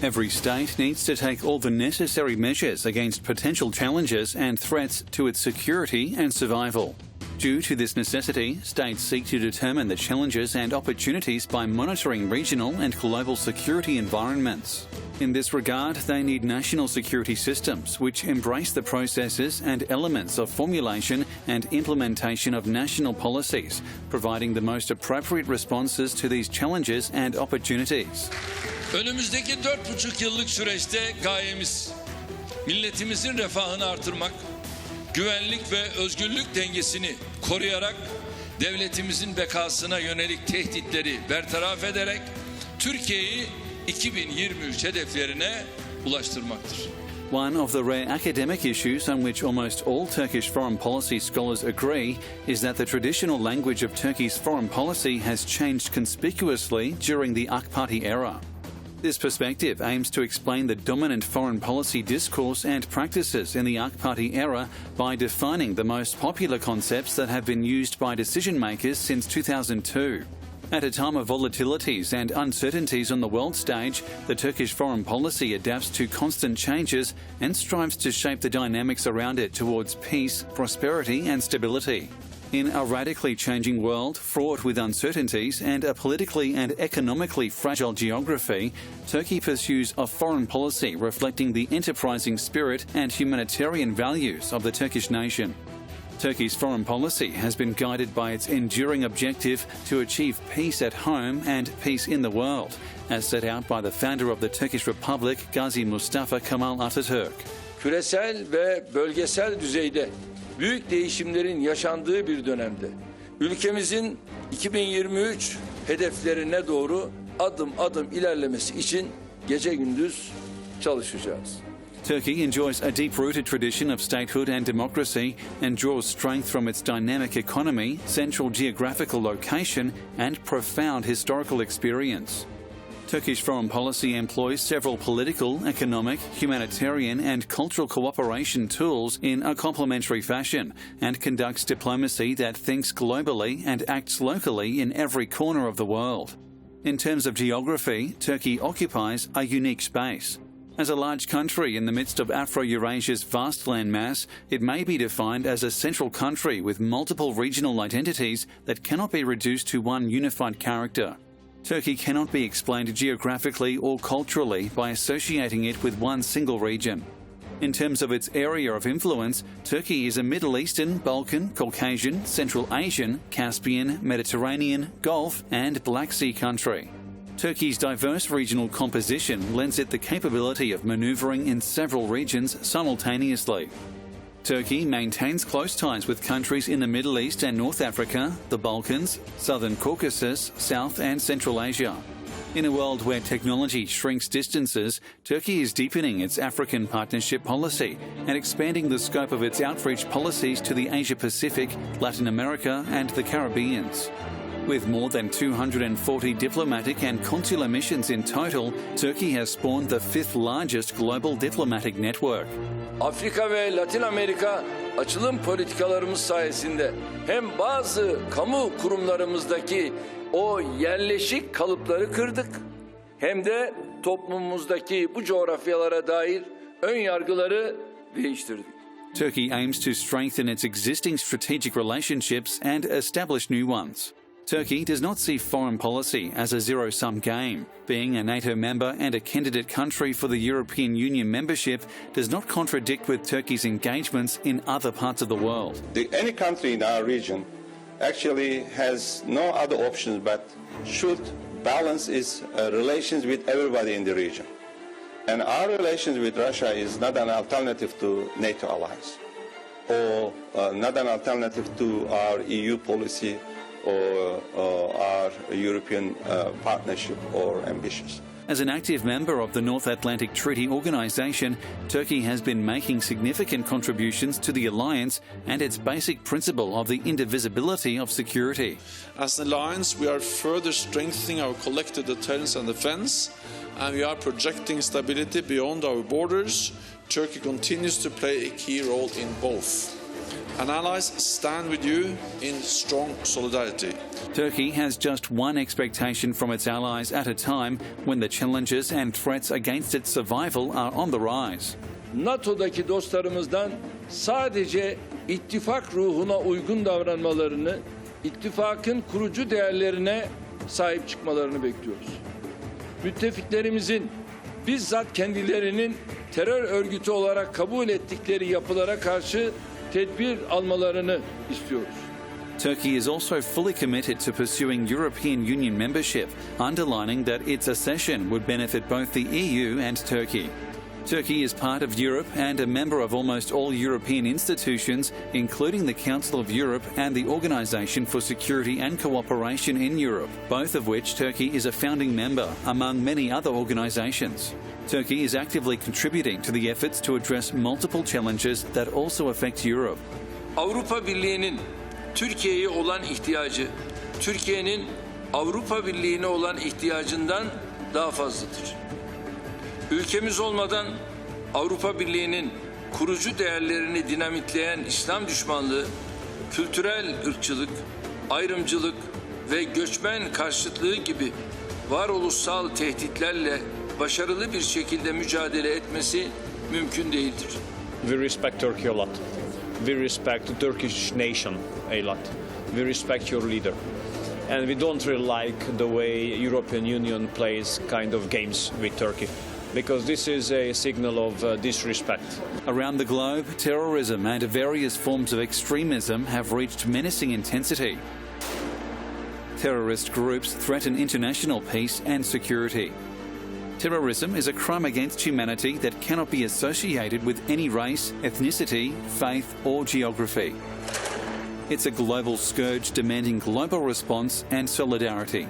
Every state needs to take all the necessary measures against potential challenges and threats to its security and survival. Due to this necessity, states seek to determine the challenges and opportunities by monitoring regional and global security environments. In this regard, they need national security systems which embrace the processes and elements of formulation and implementation of national policies, providing the most appropriate responses to these challenges and opportunities. Önümüzdeki 4,5 yıllık süreçte gayemiz milletimizin refahını artırmak, güvenlik ve özgürlük dengesini koruyarak devletimizin bekasına yönelik tehditleri bertaraf ederek Türkiye'yi 2023 hedeflerine ulaştırmaktır. One of the rare academic issues on which almost all Turkish foreign policy scholars agree is that the traditional language of Turkey's foreign policy has changed conspicuously during the AK Party era. This perspective aims to explain the dominant foreign policy discourse and practices in the AK Party era by defining the most popular concepts that have been used by decision makers since 2002. At a time of volatilities and uncertainties on the world stage, the Turkish foreign policy adapts to constant changes and strives to shape the dynamics around it towards peace, prosperity and stability. In a radically changing world, fraught with uncertainties and a politically and economically fragile geography, Turkey pursues a foreign policy reflecting the enterprising spirit and humanitarian values of the Turkish nation. Turkey's foreign policy has been guided by its enduring objective to achieve peace at home and peace in the world, as set out by the founder of the Turkish Republic, Gazi Mustafa Kemal Atatürk. Küresel ve bölgesel düzeyde büyük değişimlerin yaşandığı bir dönemde ülkemizin 2023 hedeflerine doğru adım adım ilerlemesi için gece gündüz çalışacağız. Turkey enjoys a deep-rooted tradition of statehood and democracy and draws strength from its dynamic economy, central geographical location and profound historical experience. Turkish foreign policy employs several political, economic, humanitarian and cultural cooperation tools in a complementary fashion and conducts diplomacy that thinks globally and acts locally in every corner of the world. In terms of geography, Turkey occupies a unique space. As a large country in the midst of Afro-Eurasia's vast landmass, it may be defined as a central country with multiple regional identities that cannot be reduced to one unified character. Turkey cannot be explained geographically or culturally by associating it with one single region. In terms of its area of influence, Turkey is a Middle Eastern, Balkan, Caucasian, Central Asian, Caspian, Mediterranean, Gulf and Black Sea country. Turkey's diverse regional composition lends it the capability of maneuvering in several regions simultaneously. Turkey maintains close ties with countries in the Middle East and North Africa, the Balkans, Southern Caucasus, South and Central Asia. In a world where technology shrinks distances, Turkey is deepening its African partnership policy and expanding the scope of its outreach policies to the Asia-Pacific, Latin America and the Caribbeans. With more than 240 diplomatic and consular missions in total, Turkey has spawned the fifth largest global diplomatic network. Afrika ve Latin Amerika açılım politikalarımız sayesinde hem bazı kamu kurumlarımızdaki o yerleşik kalıpları kırdık hem de toplumumuzdaki bu coğrafyalara dair ön yargıları değiştirdik. Turkey aims to strengthen its existing strategic relationships and establish new ones. Turkey does not see foreign policy as a zero-sum game. Being a NATO member and a candidate country for the European Union membership does not contradict with Turkey's engagements in other parts of the world. Any country in our region actually has no other options but should balance its relations with everybody in the region. And our relations with Russia is not an alternative to NATO allies or not an alternative to our EU policy or our European partnership or ambitions. As an active member of the North Atlantic Treaty Organization, Turkey has been making significant contributions to the alliance and its basic principle of the indivisibility of security. As an alliance, we are further strengthening our collective deterrence and defense, and we are projecting stability beyond our borders. Turkey continues to play a key role in both. And allies stand with you in strong solidarity. Turkey has just one expectation from its allies at a time when the challenges and threats against its survival are on the rise. NATO'daki dostlarımızdan sadece ittifak ruhuna uygun davranmalarını, ittifakın kurucu değerlerine sahip çıkmalarını bekliyoruz. Müttefiklerimizin bizzat kendilerinin terör örgütü olarak kabul ettikleri yapılara karşı tedbir almalarını istiyoruz. Turkey is also fully committed to pursuing European Union membership, underlining that its accession would benefit both the EU and Turkey. Turkey is part of Europe and a member of almost all European institutions, including the Council of Europe and the Organisation for Security and Cooperation in Europe, both of which Turkey is a founding member, among many other organisations. Turkey is actively contributing to the efforts to address multiple challenges that also affect Europe. Avrupa Birliği'nin Türkiye'ye olan ihtiyacı, Türkiye'nin Avrupa Birliği'ne olan ihtiyacından daha fazladır. Ülkemiz olmadan Avrupa Birliği'nin kurucu değerlerini dinamitleyen İslam düşmanlığı, kültürel ırkçılık, ayrımcılık ve göçmen karşıtlığı gibi varoluşsal tehditlerle başarılı bir şekilde mücadele etmesi mümkün değildir. We respect Turkey a lot. We respect the Turkish nation a lot. We respect your leader. And we don't really like the way European Union plays kind of games with Turkey, because this is a signal of disrespect. Around the globe, terrorism and various forms of extremism have reached menacing intensity. Terrorist groups threaten international peace and security. Terrorism is a crime against humanity that cannot be associated with any race, ethnicity, faith or geography. It's a global scourge demanding global response and solidarity.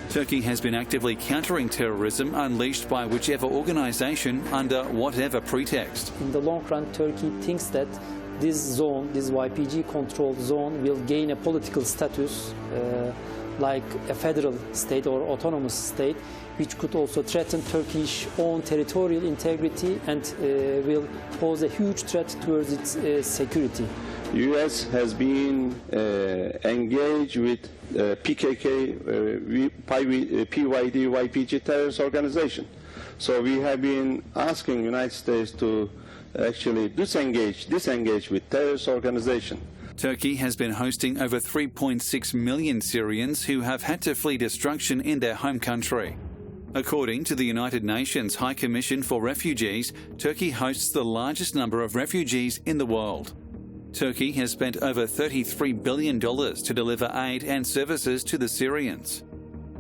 Turkey has been actively countering terrorism unleashed by whichever organisation under whatever pretext. In the long run, Turkey thinks that this zone, this YPG-controlled zone, will gain a political status like a federal state or autonomous state, which could also threaten Turkish own territorial integrity and will pose a huge threat towards its security. U.S. has been engaged with PKK, PYD, YPG terrorist organization. So we have been asking United States to actually disengage with terrorist organization. Turkey has been hosting over 3.6 million Syrians who have had to flee destruction in their home country. According to the United Nations High Commission for Refugees, Turkey hosts the largest number of refugees in the world. Turkey has spent over $33 billion to deliver aid and services to the Syrians.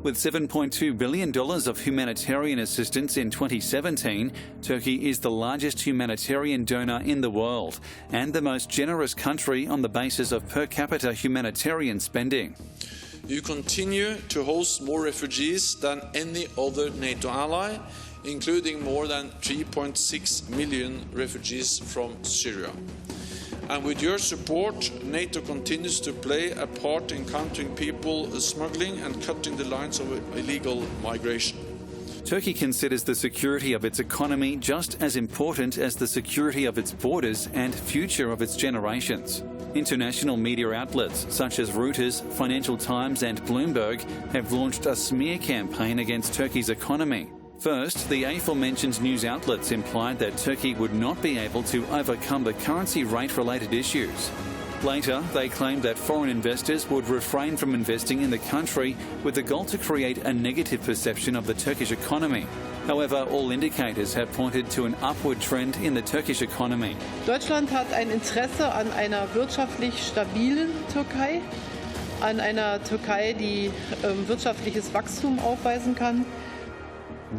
With $7.2 billion of humanitarian assistance in 2017, Turkey is the largest humanitarian donor in the world and the most generous country on the basis of per capita humanitarian spending. You continue to host more refugees than any other NATO ally, including more than 3.6 million refugees from Syria. And with your support, NATO continues to play a part in countering people smuggling and cutting the lines of illegal migration. Turkey considers the security of its economy just as important as the security of its borders and future of its generations. International media outlets such as Reuters, Financial Times and Bloomberg have launched a smear campaign against Turkey's economy. First, the aforementioned news outlets implied that Turkey would not be able to overcome the currency rate-related issues. Later, they claimed that foreign investors would refrain from investing in the country with the goal to create a negative perception of the Turkish economy. However, all indicators have pointed to an upward trend in the Turkish economy. Deutschland hat ein Interesse an einer wirtschaftlich stabilen Türkei, an einer Türkei, die wirtschaftliches Wachstum aufweisen kann.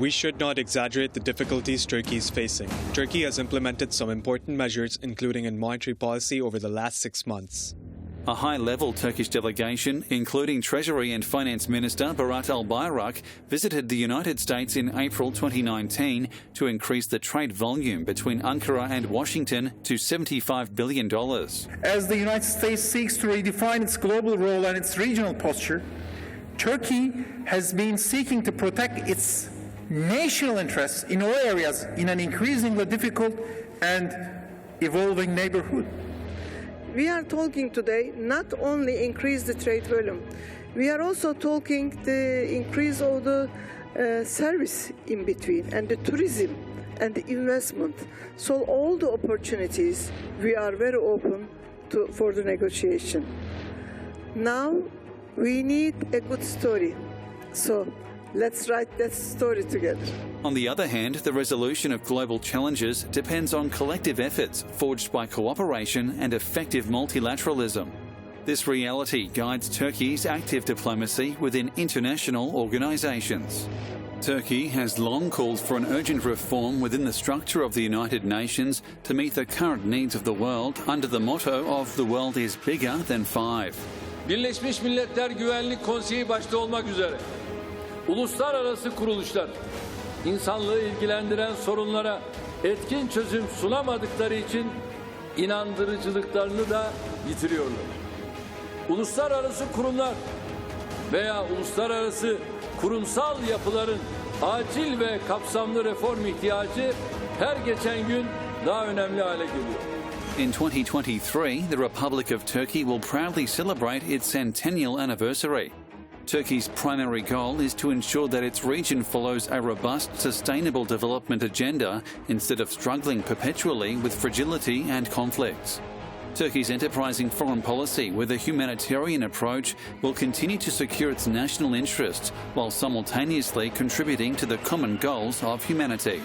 We should not exaggerate the difficulties Turkey is facing. Turkey has implemented some important measures, including in monetary policy, over the last 6 months. A high-level Turkish delegation, including Treasury and Finance Minister Berat Albayrak, visited the United States in April 2019 to increase the trade volume between Ankara and Washington to $75 billion. As the United States seeks to redefine its global role and its regional posture, Turkey has been seeking to protect its national interests in all areas in an increasingly difficult and evolving neighborhood. We are talking today not only increase the trade volume, we are also talking the increase of the service in between and the tourism and the investment. So all the opportunities, we are very open for the negotiation. Now we need a good story. So let's write that story together. On the other hand, the resolution of global challenges depends on collective efforts forged by cooperation and effective multilateralism. This reality guides Turkey's active diplomacy within international organisations. Turkey has long called for an urgent reform within the structure of the United Nations to meet the current needs of the world under the motto of "The world is bigger than five." Birleşmiş Milletler Güvenlik Konseyi başta olmak üzere uluslararası kuruluşlar insanlığı ilgilendiren sorunlara etkin çözüm sunamadıkları için inandırıcılıklarını da yitiriyorlar. Uluslararası kurumlar veya uluslararası kurumsal yapıların acil ve kapsamlı reform ihtiyacı her geçen gün daha önemli hale geliyor. In 2023, the Republic of Turkey will proudly celebrate its centennial anniversary. Turkey's primary goal is to ensure that its region follows a robust, sustainable development agenda instead of struggling perpetually with fragility and conflicts. Turkey's enterprising foreign policy with a humanitarian approach will continue to secure its national interests while simultaneously contributing to the common goals of humanity.